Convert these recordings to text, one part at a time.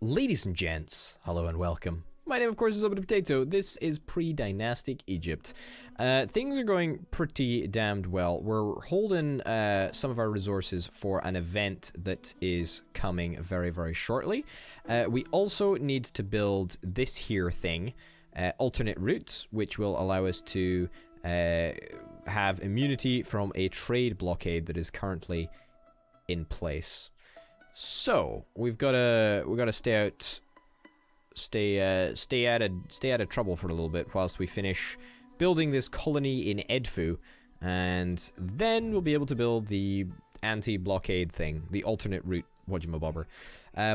Ladies and gents, hello and welcome. My name, of course, is Potato. This is PreDynastic Egypt. Things are going pretty damned well. We're holding some of our resources for an event that is coming very, very shortly. We also need to build this here thing, alternate routes, which will allow us to have immunity from a trade blockade that is currently in place. So we've got to stay out of trouble for a little bit whilst we finish building this colony in Edfu, and then we'll be able to build the anti-blockade thing, the alternate route whatchamabobber.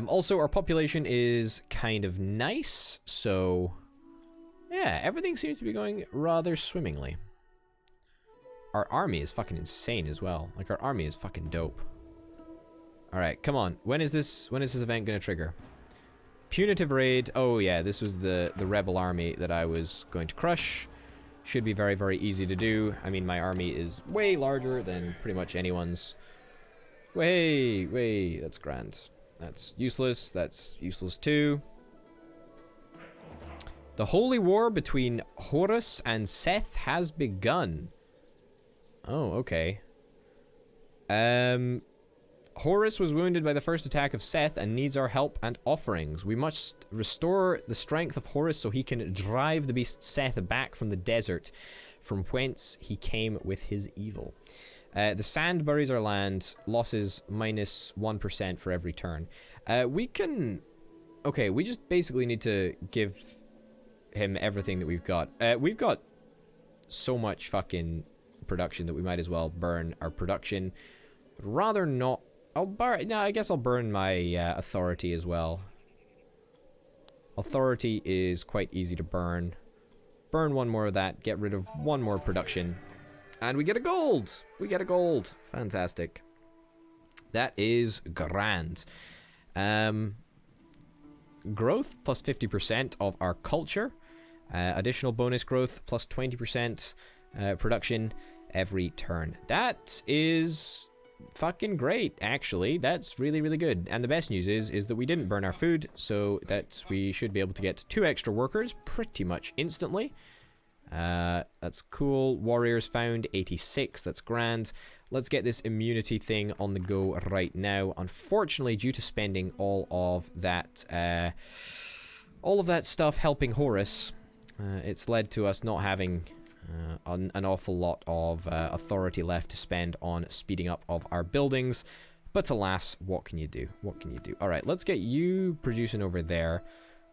Also, our population is kind of nice, so yeah, everything seems to be going rather swimmingly. Our army is fucking insane as well. Like, our army is fucking dope. Alright, come on. When is this event gonna trigger? Punitive raid. Oh yeah, this was the rebel army that I was going to crush. Should be very, very easy to do. I mean, my army is way larger than pretty much anyone's. Way, that's grand. That's useless too. The holy war between Horus and Seth has begun. Oh, okay. Horus was wounded by the first attack of Seth and needs our help and offerings. We must restore the strength of Horus so he can drive the beast Seth back from the desert from whence he came with his evil. The sand buries our land. Losses minus 1% for every turn. We just basically need to give him everything that we've got. We've got so much fucking production that we might as well burn our production. But rather not. I guess I'll burn my authority as well. Authority is quite easy to burn. Burn one more of that, get rid of one more production, and we get a gold! We get a gold. Fantastic. That is grand. Growth plus 50% of our culture. Additional bonus growth plus 20% production every turn. That is fucking great, actually. That's really, really good. And the best news is that we didn't burn our food, so that we should be able to get 2 extra workers pretty much instantly. That's cool. Warriors found 86. That's grand. Let's get this immunity thing on the go right now. Unfortunately, due to spending all of that stuff helping Horus, it's led to us not having an awful lot of authority left to spend on speeding up of our buildings. But alas, what can you do? What can you do? Alright, let's get you producing over there.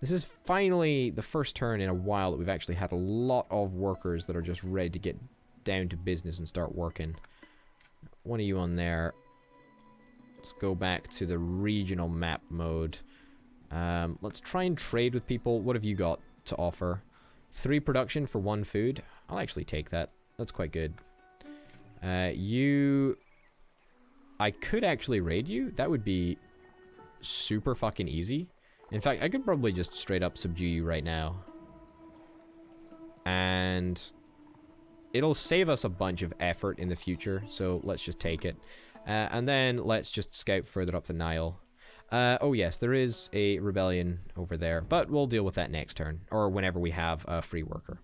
This is finally the first turn in a while that we've actually had a lot of workers that are just ready to get down to business and start working. One of you on there. Let's go back to the regional map mode. Let's try and trade with people. What have you got to offer? 3 production for 1 food. I'll actually take that. That's quite good. I could actually raid you. That would be super fucking easy. In fact, I could probably just straight up subdue you right now. And it'll save us a bunch of effort in the future, so let's just take it. And then let's just scout further up the Nile. Oh yes, there is a rebellion over there, but we'll deal with that next turn, or whenever we have a free worker.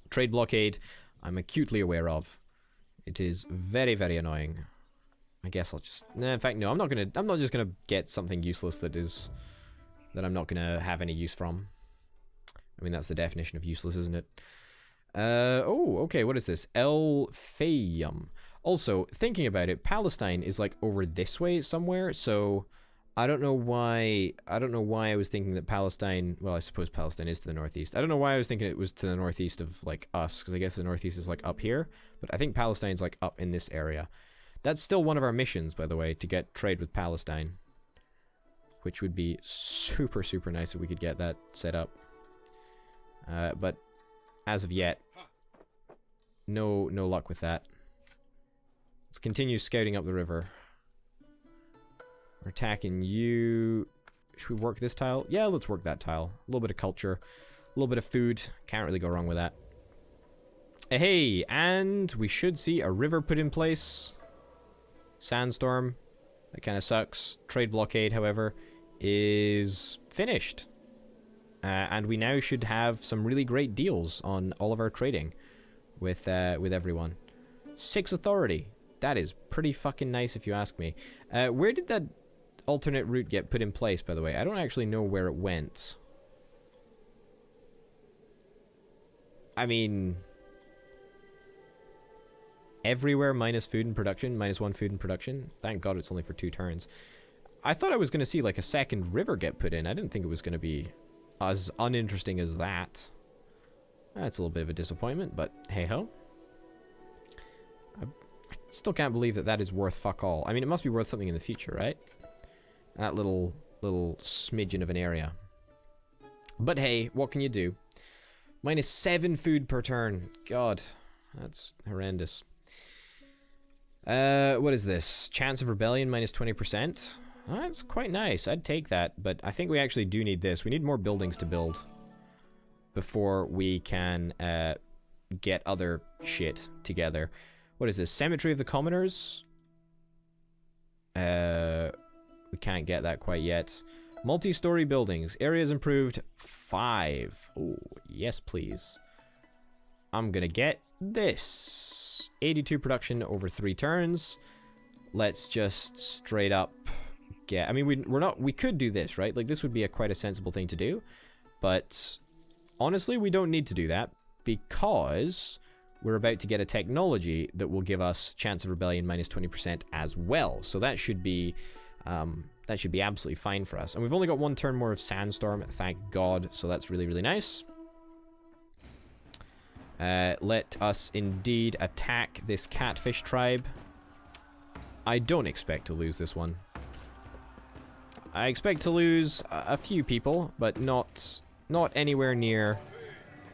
Trade blockade, I'm acutely aware of. It is very, very annoying. I guess I'll just... Nah, in fact, no, I'm not just gonna get something useless that I'm not gonna have any use from. I mean, that's the definition of useless, isn't it? Oh, okay, what is this? El Fayyum. Also, thinking about it, Palestine is like over this way somewhere, so I don't know why I was thinking that Palestine, well, I suppose Palestine is to the northeast. I don't know why I was thinking it was to the northeast of like us, because I guess the northeast is like up here, but I think Palestine's like up in this area. That's still one of our missions, by the way, to get trade with Palestine, which would be super, super nice if we could get that set up. But as of yet, no luck with that. Let's continue scouting up the river. We're attacking you. Should we work this tile? Yeah, let's work that tile. A little bit of culture, a little bit of food. Can't really go wrong with that. Hey, and we should see a river put in place. Sandstorm. That kind of sucks. Trade blockade, however, is finished. And we now should have some really great deals on all of our trading with everyone. 6 authority. That is pretty fucking nice if you ask me. Where did that alternate route get put in place, by the way? I don't actually know where it went. I mean, everywhere minus food and production, -1 food and production. Thank God it's only for 2 turns. I thought I was going to see like a second river get put in. I didn't think it was going to be as uninteresting as that. That's a little bit of a disappointment, but hey-ho. I still can't believe that that is worth fuck all. I mean, it must be worth something in the future, right? That little smidgen of an area. But hey, what can you do? -7 food per turn. God, that's horrendous. What is this? Chance of rebellion -20%. That's quite nice. I'd take that, but I think we actually do need this. We need more buildings to build before we can get other shit together. What is this? Cemetery of the Commoners? We can't get that quite yet. Multi-story buildings. Areas improved 5. Oh, yes, please. I'm gonna get this. 82 production over 3 turns. Let's just straight up get... I mean, we could do this, right? Like, this would be quite a sensible thing to do. But honestly, we don't need to do that because we're about to get a technology that will give us chance of rebellion -20% as well. So that should be absolutely fine for us. And we've only got 1 turn more of Sandstorm, thank God. So that's really, really nice. Let us indeed attack this catfish tribe. I don't expect to lose this one. I expect to lose a few people, but not anywhere near...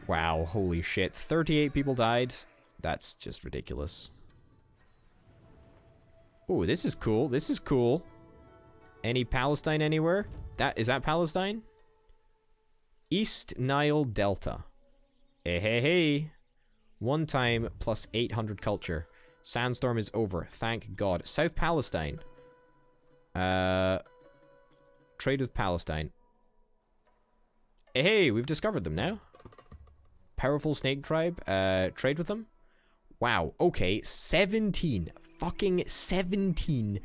Wow, holy shit. 38 people died. That's just ridiculous. Oh, this is cool. This is cool. Any Palestine anywhere? Is that Palestine? East Nile Delta. Hey, hey, hey. 1 time plus 800 culture. Sandstorm is over. Thank God. South Palestine. Trade with Palestine. Hey, hey, we've discovered them now. Powerful snake tribe. Trade with them. Wow. Okay. 17. Fucking 17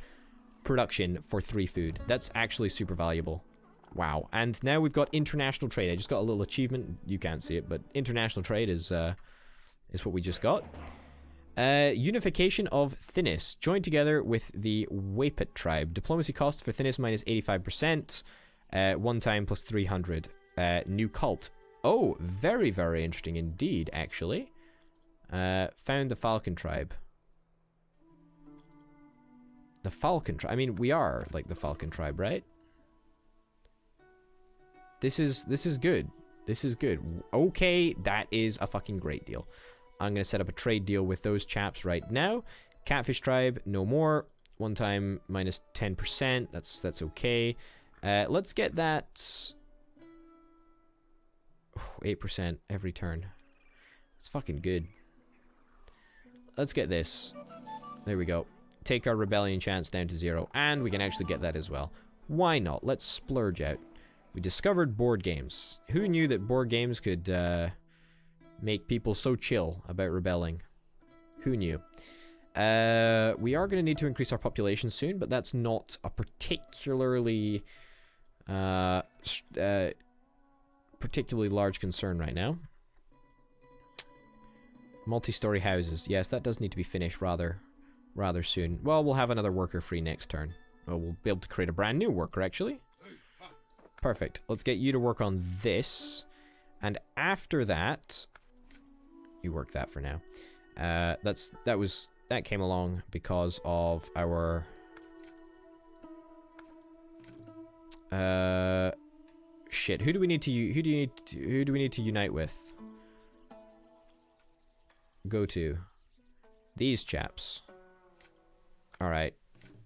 production for 3 food. That's actually super valuable. Wow. And now we've got international trade. I just got a little achievement. You can't see it, but international trade is what we just got. Unification of Thinis. Joined together with the Wapit tribe. Diplomacy costs for Thinis -85%. 1 time plus 300. New cult. Oh, very, very interesting indeed, actually. Found the Falcon tribe. The Falcon tribe. I mean, we are like the Falcon tribe, right? This is good. This is good. Okay, that is a fucking great deal. I'm going to set up a trade deal with those chaps right now. Catfish tribe, no more. 1 time -10%. That's okay. Let's get that 8% every turn. It's fucking good. Let's get this. There we go. Take our rebellion chance down to 0. And we can actually get that as well. Why not? Let's splurge out. We discovered board games. Who knew that board games could make people so chill about rebelling? Who knew? We are going to need to increase our population soon, but that's not a particularly large concern right now. Multi-story houses. Yes, that does need to be finished rather soon. Well, we'll have another worker free next turn. Well, we'll be able to create a brand new worker, actually. Perfect. Let's get you to work on this. And after that... You work that for now. That came along because of our... Shit. Who do we need to unite with? Go to these chaps. All right.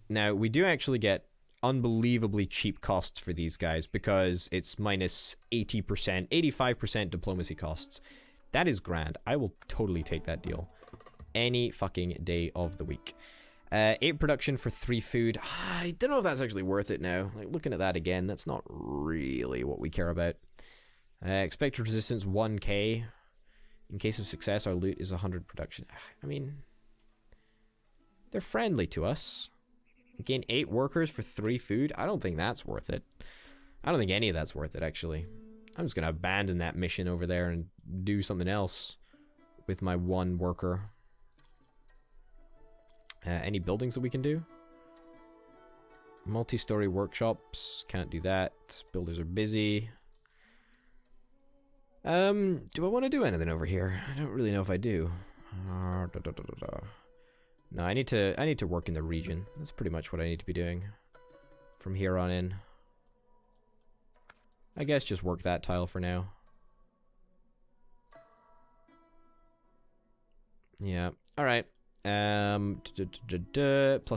Now we do actually get unbelievably cheap costs for these guys because it's -80%, 85% diplomacy costs. That is grand. I will totally take that deal any fucking day of the week. 8 production for 3 food. I don't know if that's actually worth it now. Like, looking at that again, that's not really what we care about. Expected resistance 1k. In case of success, our loot is 100 production. I mean, they're friendly to us. Gain 8 workers for 3 food. I don't think that's worth it. I don't think any of that's worth it, actually. I'm just going to abandon that mission over there and do something else with my 1 worker. Any buildings that we can do? Multi-story workshops. Can't do that. Builders are busy. Do I want to do anything over here? I don't really know if I do. No, I need to work in the region. That's pretty much what I need to be doing from here on in. I guess just work that tile for now. Yeah. All right. Plus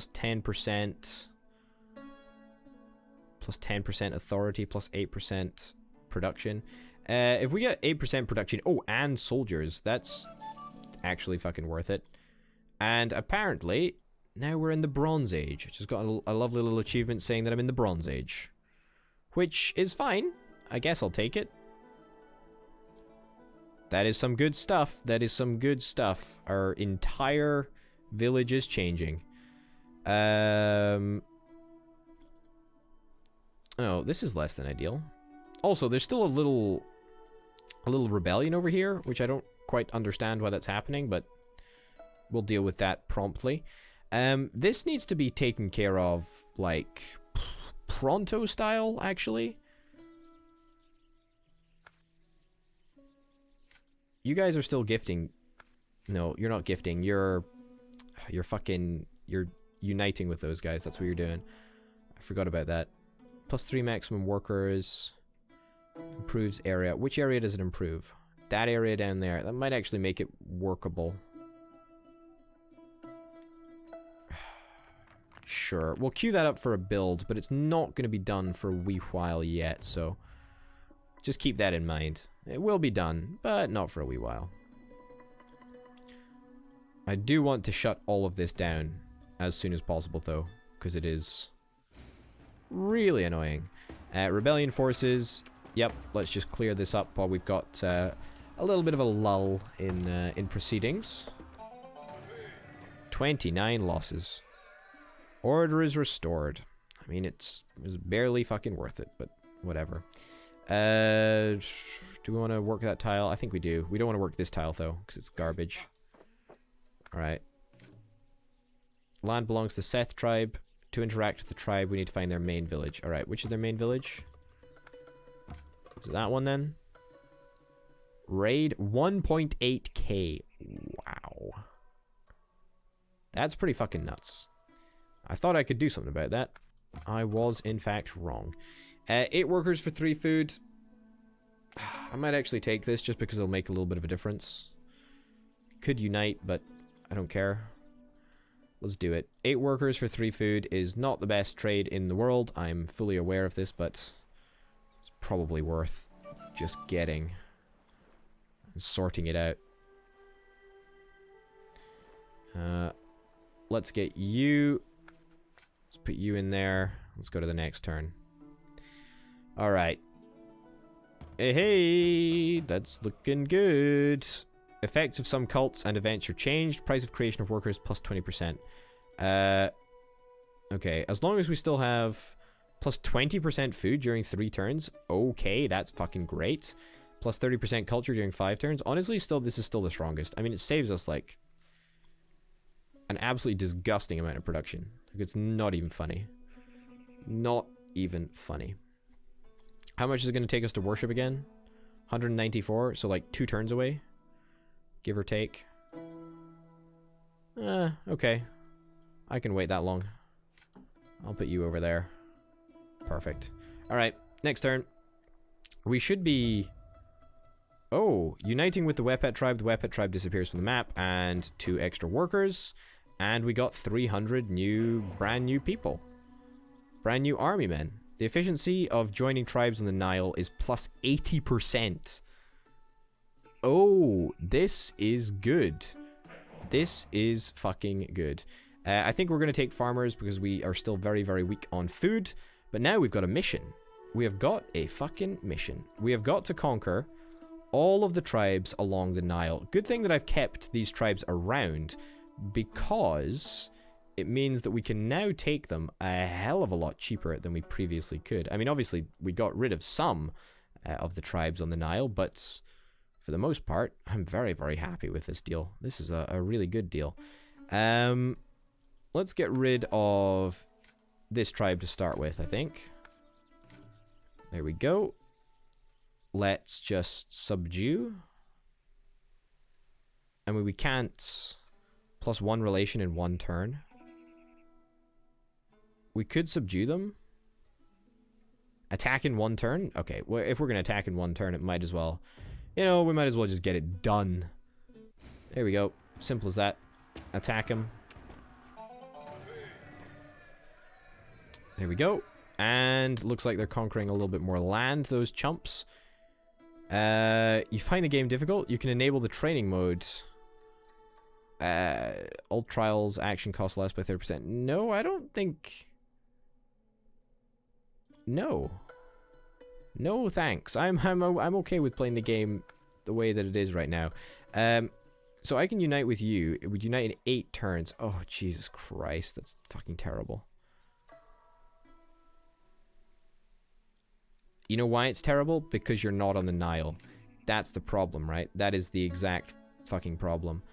10%. Plus 10% authority. Plus 8% production. If we get 8% production, oh, and soldiers, that's actually fucking worth it. And apparently, now we're in the Bronze Age. Just got a lovely little achievement saying that I'm in the Bronze Age. Which is fine. I guess I'll take it. That is some good stuff. That is some good stuff. Our entire village is changing. Oh, this is less than ideal. Also, there's still a little rebellion over here, which I don't quite understand why that's happening, but we'll deal with that promptly. This needs to be taken care of, like, pronto style, actually. You guys are still gifting. No, you're not gifting. You're uniting with those guys. That's what you're doing. I forgot about that. Plus 3 maximum workers. Improves area. Which area does it improve? That area down there. That might actually make it workable. Sure. We'll queue that up for a build, but it's not going to be done for a wee while yet, so just keep that in mind. It will be done, but not for a wee while. I do want to shut all of this down as soon as possible, though, because it is really annoying. Rebellion forces. Yep, let's just clear this up while we've got a little bit of a lull in proceedings. 29 losses. Order is restored. I mean, it was barely fucking worth it, but whatever. Do we want to work that tile? I think we do. We don't want to work this tile, though, because it's garbage. Alright. Land belongs to Seth tribe. To interact with the tribe, we need to find their main village. Alright, which is their main village? Is it that one, then? Raid 1.8k. Wow. That's pretty fucking nuts. I thought I could do something about that. I was, in fact, wrong. 8 workers for 3 food. I might actually take this just because it'll make a little bit of a difference. Could unite, but I don't care. Let's do it. 8 workers for 3 food is not the best trade in the world. I'm fully aware of this, but it's probably worth just getting and sorting it out. Let's get you. Let's put you in there. Let's go to the next turn. Alright. Hey, that's looking good. Effects of some cults and events are changed. Price of creation of workers plus 20%. Okay, as long as we still have plus 20% food during 3 turns. Okay, that's fucking great. Plus 30% culture during 5 turns. Honestly, this is still the strongest. I mean, it saves us, like, an absolutely disgusting amount of production. Like, it's not even funny. Not even funny. How much is it going to take us to worship again? 194, so like 2 turns away. Give or take. Okay. I can wait that long. I'll put you over there. Perfect. Alright, next turn. We should be... Oh, uniting with the Wepet tribe. The Wepet tribe disappears from the map. And 2 extra workers. And we got 300 brand new people. Brand new army men. The efficiency of joining tribes on the Nile is plus 80%. Oh, this is good. This is fucking good. I think we're going to take farmers because we are still very, very weak on food. But now we've got a mission. We have got a fucking mission. We have got to conquer all of the tribes along the Nile. Good thing that I've kept these tribes around, because it means that we can now take them a hell of a lot cheaper than we previously could. I mean, obviously, we got rid of some of the tribes on the Nile, but for the most part, I'm very, very happy with this deal. This is a really good deal. Let's get rid of this tribe to start with, I think. There we go. Let's just subdue. I mean, we can't +1 relation in 1 turn. We could subdue them. Attack in 1 turn? Okay, well, if we're going to attack in 1 turn, it might as well... You know, we might as well just get it done. There we go. Simple as that. Attack him. There we go. And looks like they're conquering a little bit more land, those chumps. You find the game difficult? You can enable the training mode. All trials action cost less by 30%. No, I don't think... No. No, thanks. I'm okay with playing the game the way that it is right now. So I can unite with you. It would unite in 8 turns. Oh, Jesus Christ. That's fucking terrible. You know why it's terrible? Because you're not on the Nile. That's the problem, right? That is the exact fucking problem.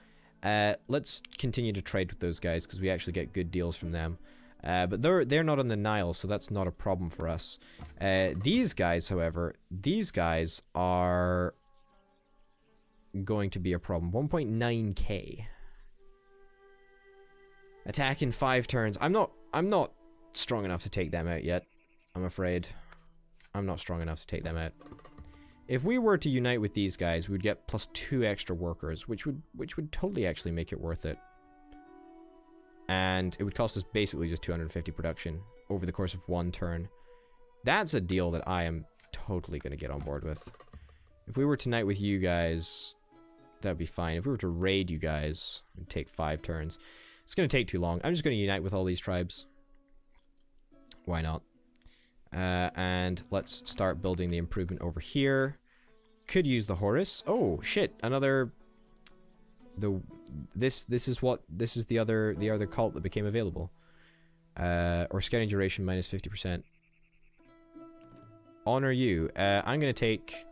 Let's continue to trade with those guys, because we actually get good deals from them. But they're not on the Nile, so that's not a problem for us. These guys, however, these guys are going to be a problem. 1.9k. Attack in 5 turns. I'm not strong enough to take them out yet, I'm afraid. I'm not strong enough to take them out. If we were to unite with these guys, we would get +2 extra workers, which would totally actually make it worth it. And it would cost us basically just 250 production over the course of 1 turn. That's a deal that I am totally going to get on board with. If we were to unite with you guys, that would be fine. If we were to raid you guys, it would take 5 turns. It's going to take too long. I'm just going to unite with all these tribes. Why not? And let's start building the improvement over here. Could use the Horus. Oh shit! Another. This is the other cult that became available. Or scouting duration minus 50%. Honor you. I'm gonna take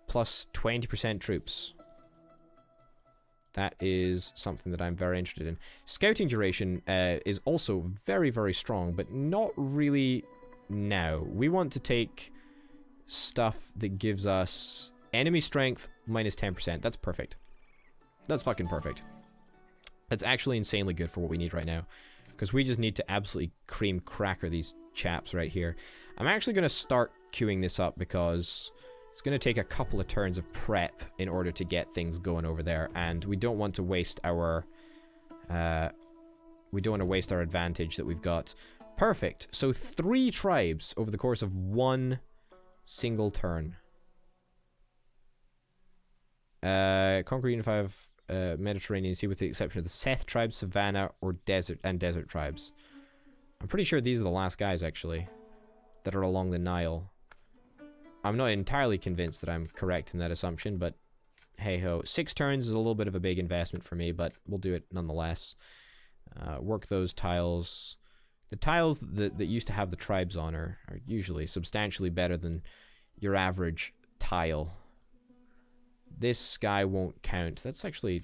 plus 20% troops. That is something that I'm very interested in. Scouting duration is also very, very strong, but not really now. We want to take stuff that gives us enemy strength minus 10%. That's perfect. That's fucking perfect. That's actually insanely good for what we need right now. Because we just need to absolutely cream cracker these chaps right here. I'm actually going to start queuing this up because it's going to take a couple of turns of prep in order to get things going over there. And we don't want to waste our... we don't want to waste our advantage that we've got. Perfect. So 3 tribes over the course of 1 single turn. Conquer Unify of Mediterranean Sea with the exception of the Seth tribes, Savannah, or desert tribes. I'm pretty sure these are the last guys, actually, that are along the Nile. I'm not entirely convinced that I'm correct in that assumption, but hey-ho. 6 turns is a little bit of a big investment for me, but we'll do it nonetheless. Work those tiles. The tiles that used to have the tribes on are usually substantially better than your average tile. This guy won't count. That's actually...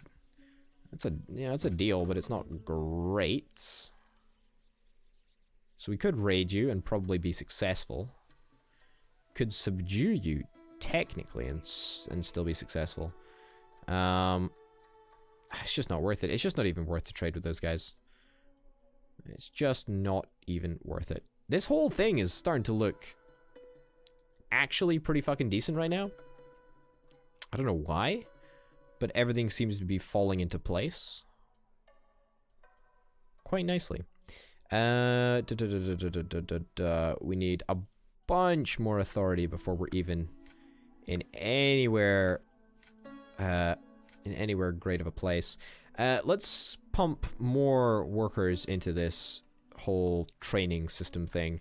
That's a deal, but it's not great. So we could raid you and probably be successful. Could subdue you, technically, and still be successful. It's just not worth it. It's just not even worth to trade with those guys. It's just not even worth it. This whole thing is starting to look actually pretty fucking decent right now. I don't know why, but everything seems to be falling into place quite nicely. We need a bunch more authority before we're even in anywhere great of a place. Let's pump more workers into this whole training system thing.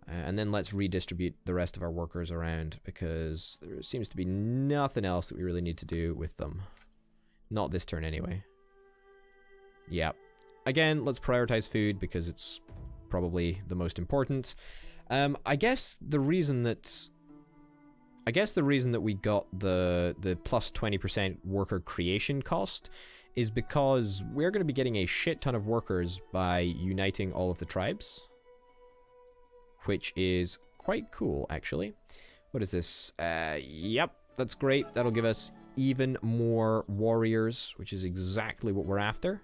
And then let's redistribute the rest of our workers around, because there seems to be nothing else that we really need to do with them. Not this turn anyway. Yeah. Again, let's prioritize food because it's probably the most important. I guess the reason that we got the plus 20% worker creation cost is because we're going to be getting a shit ton of workers by uniting all of the tribes, which is quite cool, actually. What is this? Yep, that's great. That'll give us even more warriors, which is exactly what we're after.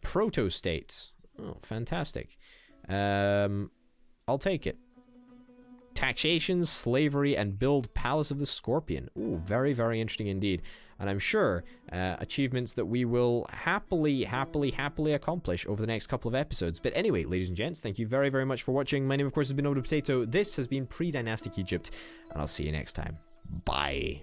Proto-state. Oh, fantastic. I'll take it. Taxation, slavery, and build Palace of the Scorpion. Ooh, very, very interesting indeed. And I'm sure achievements that we will happily accomplish over the next couple of episodes. But anyway, ladies and gents, thank you very, very much for watching. My name, of course, has been PreDynastic. This has been PreDynastic Egypt, and I'll see you next time. Bye.